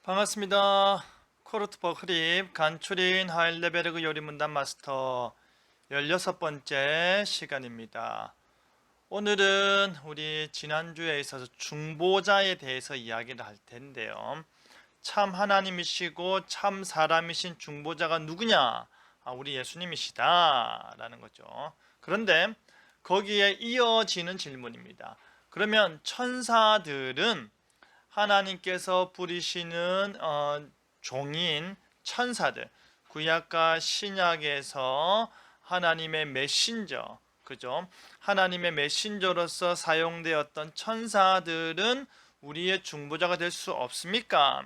반갑습니다. 코르트버 크립 간추린 하일레베르그 요리문단 마스터 16번째 시간입니다. 오늘은 우리 지난주에 있어서 중보자에 대해서 이야기를 할 텐데요. 참 하나님이시고 참 사람이신 중보자가 누구냐? 우리 예수님이시다 라는 거죠. 그런데 거기에 이어지는 질문입니다. 그러면 천사들은 하나님께서 부리시는 종인 천사들, 구약과 신약에서 하나님의 메신저, 그죠? 하나님의 메신저로서 사용되었던 천사들은 우리의 중보자가 될 수 없습니까?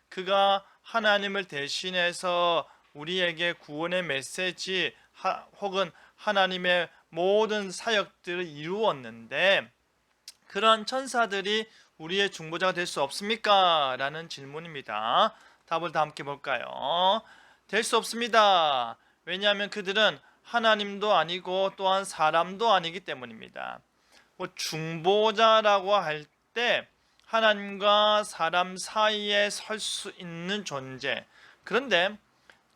그가 하나님을 대신해서 우리에게 구원의 메시지 혹은 하나님의 모든 사역들을 이루었는데 그러한 천사들이 우리의 중보자가 될 수 없습니까? 라는 질문입니다. 답을 다 함께 볼까요? 될 수 없습니다. 왜냐하면 그들은 하나님도 아니고 또한 사람도 아니기 때문입니다. 중보자라고 할 때 하나님과 사람 사이에 설 수 있는 존재. 그런데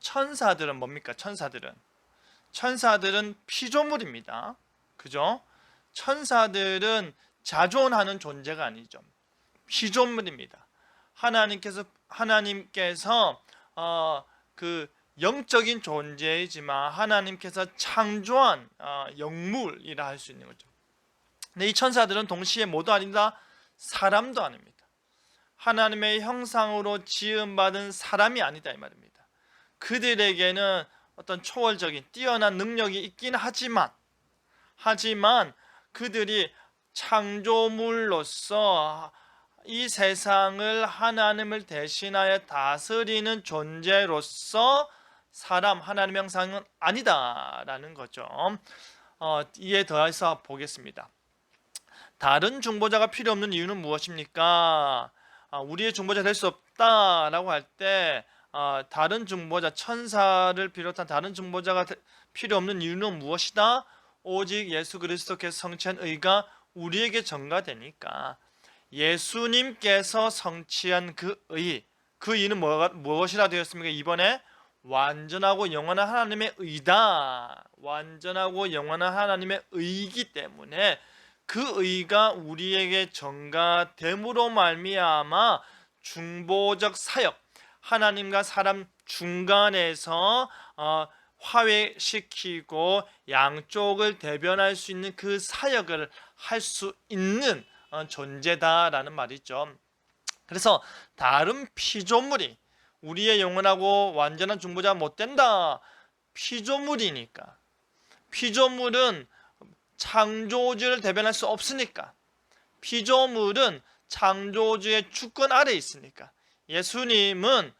천사들은 뭡니까? 천사들은 피조물입니다. 그죠? 천사들은 자존하는 존재가 아니죠. 피조물입니다. 하나님께서 그 영적인 존재이지만 하나님께서 창조한 영물이라 할 수 있는 거죠. 근데 이 천사들은 동시에 모두 아니다 사람도 아닙니다. 하나님의 형상으로 지음받은 사람이 아니다 이 말입니다. 그들에게는 어떤 초월적인 뛰어난 능력이 있긴 하지만 그들이 창조물로서 이 세상을 하나님을 대신하여 다스리는 존재로서 하나님의 형상은 아니다라는 거죠. 이에 더해서 보겠습니다. 다른 중보자가 필요 없는 이유는 무엇입니까? 우리의 중보자 될 수 없다라고 할 때 다른 중보자, 천사를 비롯한 다른 중보자가 필요 없는 이유는 무엇이다? 오직 예수 그리스도께서 성취한 의가 우리에게 전가되니까 예수님께서 성취한 그 의는 무엇이라 되었습니까? 이번에 완전하고 영원한 하나님의 의다. 완전하고 영원한 하나님의 의이기 때문에 그 의가 우리에게 전가됨으로 말미암아 중보적 사역, 하나님과 사람 중간에서 화해시키고 양쪽을 대변할 수 있는 그 사역을 할 수 있는 존재다라는 말이죠. 그래서 다른 피조물이 우리의 영원하고 완전한 중보자가 못 된다. 피조물이니까. 피조물은 창조주를 대변할 수 없으니까. 피조물은 창조주의 주권 아래 있으니까. 예수님은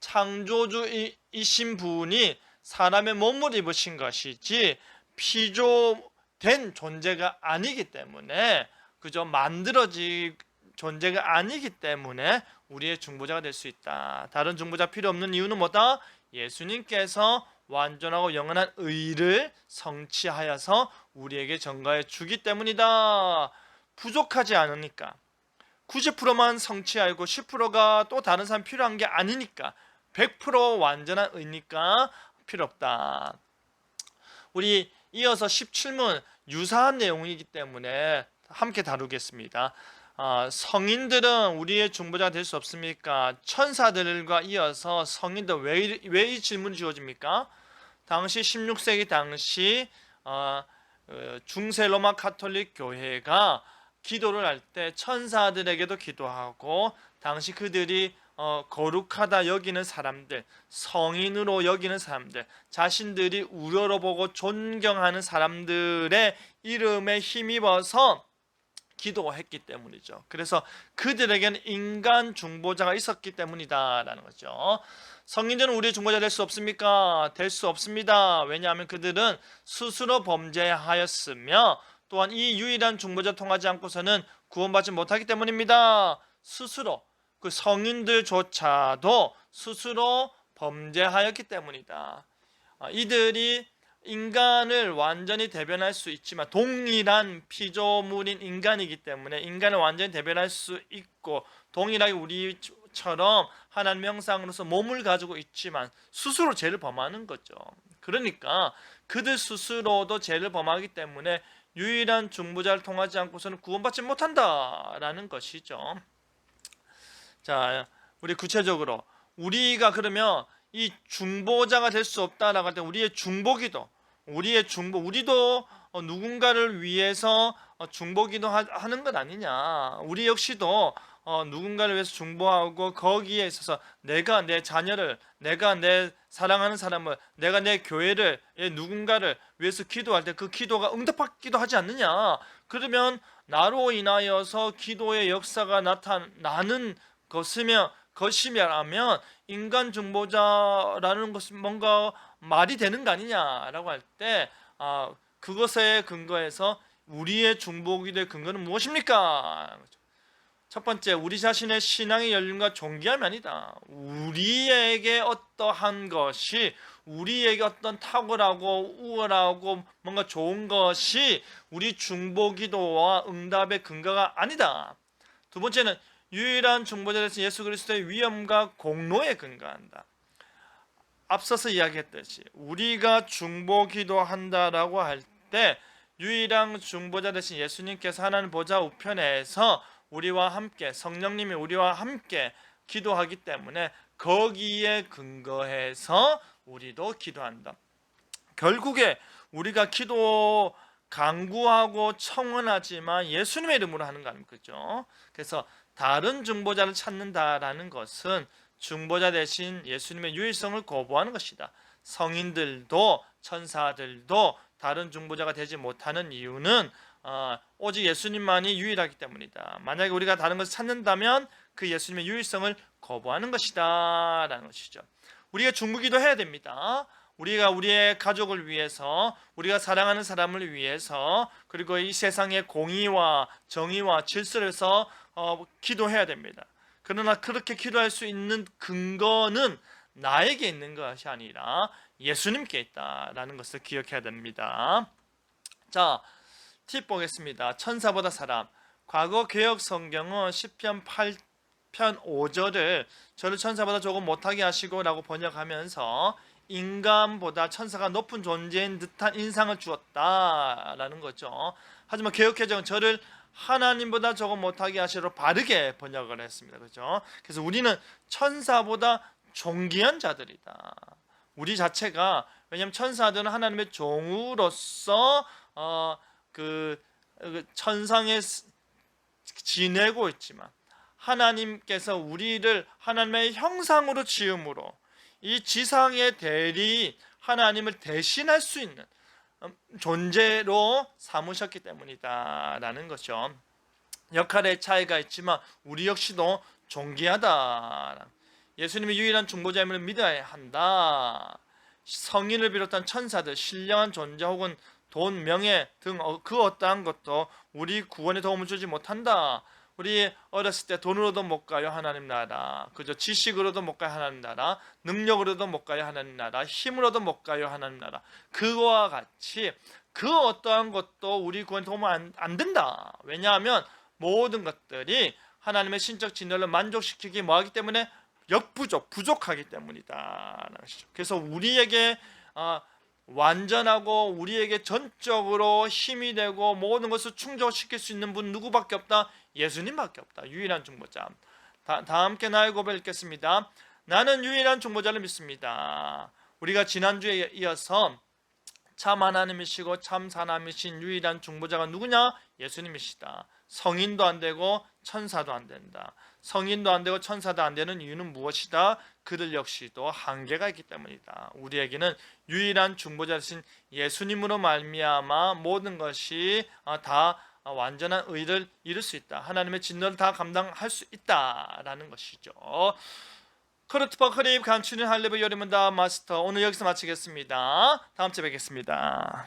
창조주이신 분이 사람의 몸을 입으신 것이지 피조된 존재가 아니기 때문에 그저 만들어진 존재가 아니기 때문에 우리의 중보자가 될 수 있다. 다른 중보자 필요 없는 이유는 뭐다? 예수님께서 완전하고 영원한 의를 성취하여서 우리에게 전가해 주기 때문이다. 부족하지 않으니까 90%만 성취하고 10%가 또 다른 사람 필요한 게 아니니까 100% 완전한 의니까 필요 없다. 우리 이어서 17문 유사한 내용이기 때문에 함께 다루겠습니다. 성인들은 우리의 중보자가 될 수 없습니까? 천사들과 이어서 성인들 왜 이 질문이 주어집니까? 당시 16세기 당시 중세 로마 가톨릭 교회가 기도를 할 때 천사들에게도 기도하고 당시 그들이 거룩하다 여기는 사람들, 성인으로 여기는 사람들, 자신들이 우러러 보고 존경하는 사람들의 이름에 힘입어서 기도했기 때문이죠. 그래서 그들에게는 인간 중보자가 있었기 때문이다라는 거죠. 성인들은 우리의 중보자 될 수 없습니까? 될 수 없습니다. 왜냐하면 그들은 스스로 범죄하였으며 또한 이 유일한 중보자 통하지 않고서는 구원받지 못하기 때문입니다. 스스로 그 성인들조차도 스스로 범죄하였기 때문이다. 이들이 인간을 완전히 대변할 수 있지만 동일한 피조물인 인간이기 때문에 인간을 완전히 대변할 수 있고 동일하게 우리 우리처럼 하나님의 형상으로서 몸을 가지고 있지만 스스로 죄를 범하는 거죠. 그러니까 그들 스스로도 죄를 범하기 때문에 유일한 중보자를 통하지 않고서는 구원받지 못한다라는 것이죠. 자, 우리 구체적으로 우리가 그러면 이 중보자가 될 수 없다라고 할 때 우리의 중보기도, 우리도 누군가를 위해서 중보기도 하는 것 아니냐. 우리 역시도 누군가를 위해서 중보하고 거기에 있어서 내가 내 자녀를, 내가 내 사랑하는 사람을, 내가 내 교회를, 누군가를 위해서 기도할 때 그 기도가 응답받기도 하지 않느냐. 그러면 나로 인하여서 기도의 역사가 나타나는 것이면 인간 중보자라는 것은 뭔가 말이 되는 거 아니냐라고 할 때 그것에 근거해서 우리의 중보기도의 근거는 무엇입니까? 첫 번째, 우리 자신의 신앙의 연륜과 존귀함이 아니다. 우리에게 어떠한 것이, 우리에게 어떤 탁월하고 우월하고 뭔가 좋은 것이 우리 중보기도와 응답의 근거가 아니다. 두 번째는 유일한 중보자로서 예수 그리스도의 위엄과 공로에 근거한다. 앞서서 이야기했듯이 우리가 중보기도한다라고 할 때 유일한 중보자 되신 예수님께서 하나님 보좌 우편에서 우리와 함께, 성령님이 우리와 함께 기도하기 때문에 거기에 근거해서 우리도 기도한다. 결국에 우리가 기도 간구하고 청원하지만 예수님의 이름으로 하는 거 아닙니까? 그렇죠? 그래서 다른 중보자를 찾는다라는 것은 중보자 대신 예수님의 유일성을 거부하는 것이다. 성인들도 천사들도 다른 중보자가 되지 못하는 이유는 오직 예수님만이 유일하기 때문이다. 만약에 우리가 다른 것을 찾는다면 그 예수님의 유일성을 거부하는 것이다 라는 것이죠. 우리가 중보기도 해야 됩니다. 우리가 우리의 가족을 위해서, 우리가 사랑하는 사람을 위해서, 그리고 이 세상의 공의와 정의와 질서를 위해서 기도해야 됩니다. 그러나 그렇게 기도할 수 있는 근거는 나에게 있는 것이 아니라 예수님께 있다라는 것을 기억해야 됩니다. 자, 팁 보겠습니다. 천사보다 사람. 과거 개혁 성경은 시편 8편 5절을 저를 천사보다 조금 못하게 하시고 라고 번역하면서 인간보다 천사가 높은 존재인 듯한 인상을 주었다라는 거죠. 하지만 개혁개정은 저를 하나님보다 조금 못하게 하시로 바르게 번역을 했습니다. 그렇죠? 그래서 우리는 천사보다 존귀한 자들이다. 우리 자체가, 왜냐하면 천사들은 하나님의 종으로서 그 천상에 지내고 있지만 하나님께서 우리를 하나님의 형상으로 지음으로 이 지상의 대리 하나님을 대신할 수 있는 존재로 삼으셨기 때문이다 라는 것이죠. 역할의 차이가 있지만 우리 역시도 존귀하다. 예수님이 유일한 중보자임을 믿어야 한다. 성인을 비롯한 천사들, 신령한 존재 혹은 돈, 명예 등 그 어떠한 것도 우리 구원에 도움을 주지 못한다. 우리 어렸을 때 돈으로도 못 가요 하나님 나라, 그죠? 지식으로도 못 가요 하나님 나라, 능력으로도 못 가요 하나님 나라, 힘으로도 못 가요 하나님 나라. 그거와 같이 그 어떠한 것도 우리 구원에 도움은 안 된다. 왜냐하면 모든 것들이 하나님의 신적 진노를 만족시키기 뭐하기 때문에 부족하기 때문이다. 그래서 우리에게 완전하고 우리에게 전적으로 힘이 되고 모든 것을 충족시킬 수 있는 분 누구밖에 없다? 예수님밖에 없다. 유일한 중보자. 다 함께 나의 고백 읽겠습니다. 나는 유일한 중보자를 믿습니다. 우리가 지난주에 이어서 참 하나님이시고 참 사람이신 유일한 중보자가 누구냐? 예수님이시다. 성인도 안 되고 천사도 안 된다. 성인도 안 되고 천사도 안 되는 이유는 무엇이다? 그들 역시도 한계가 있기 때문이다. 우리에게는 유일한 중보자이신 예수님으로 말미암아 모든 것이 다 완전한 의를 이룰 수 있다. 하나님의 진노를 다 감당할 수 있다라는 것이죠. 크루트퍼 크립 간추린 할레브 요리문다 마스터, 오늘 여기서 마치겠습니다. 다음 주에 뵙겠습니다.